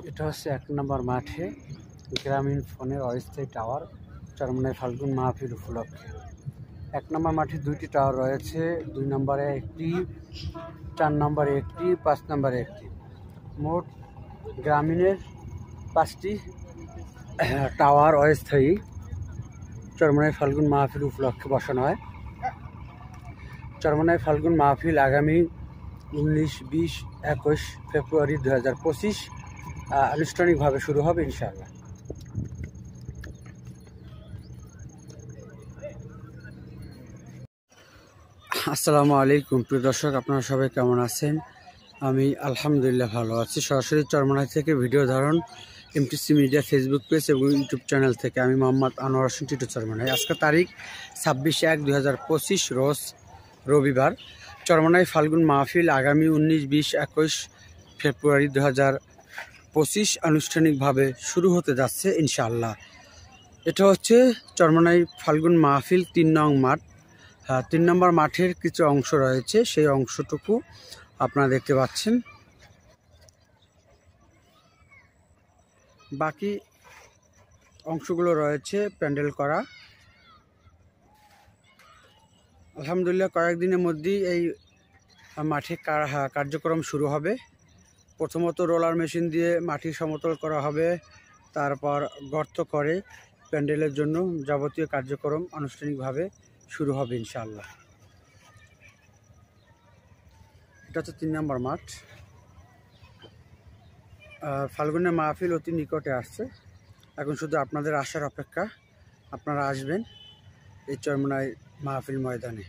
এটা হচ্ছে ১ নম্বর মাঠে গ্রামীণ ফোনের অস্থায়ী টাওয়ার চরমনাই ফাল্গুন মাহফিল উপলক্ষে। ১ নম্বর মাঠে ২টি টাওয়ার রয়েছে, ২ নম্বরে একটি, ৪ নম্বরে একটি, ৫ নম্বরে একটি। মোট গ্রামীণের ৫টি টাওয়ার অস্থায়ী চরমনাই ফাল্গুন মাহফিল উপলক্ষে বসানো হয়। চরমনাই ফাল্গুন মাহফিল আগামী ১৯, ২০, ২১ ফেব্রুয়ারি ২০২৫ আনুষ্ঠানিকভাবে শুরু হবে ইনশাআল্লাহ। আসসালামু আলাইকুম প্রিয় দর্শক, আপনারা সবাই কেমন আছেন? আমি আলহামদুলিল্লাহ ভালো আছি। সরাসরি চরমনাই থেকে ভিডিও ধারণ এমটিসি মিডিয়া ফেসবুক পেজ এবং ইউটিউব চ্যানেল থেকে আমি মোহাম্মদ আনোয়ার হোসেন টিটু চরমনাই। আজকে তারিখ ২৬/১/২০২৫ রোজ রবিবার। চরমনাই ফাল্গুন মাহফিল আগামী ১৯, ২০, ২১ ফেব্রুয়ারি ২০২৫ আনুষ্ঠানিকভাবে শুরু হতে যাচ্ছে ইনশাআল্লাহ। এটা হচ্ছে চরমনাই ফাল্গুন মাহফিল ৩ নং মাঠ। ৩ নম্বর মাঠের কিছু অংশ রয়েছে, সেই অংশটুকু আপনারা দেখতে পাচ্ছেন। বাকি অংশগুলো রয়েছে প্যান্ডেল করা। আলহামদুলিল্লাহ কয়েকদিনের মধ্যেই এই মাঠে কার্যক্রম শুরু হবে। প্রথমত রোলার মেশিন দিয়ে মাটি সমতল করা হবে, তারপর গর্ত করে প্যান্ডেলের জন্য যাবতীয় কার্যক্রম আনুষ্ঠানিকভাবে শুরু হবে ইনশাআল্লাহ। এটা হচ্ছে ৩ নম্বর মাঠ। ফাল্গুনের মাহফিল অতি নিকটে আসছে, এখন শুধু আপনাদের আসার অপেক্ষা। আপনারা আসবেন এই চরমনাই মাহফিল ময়দানে।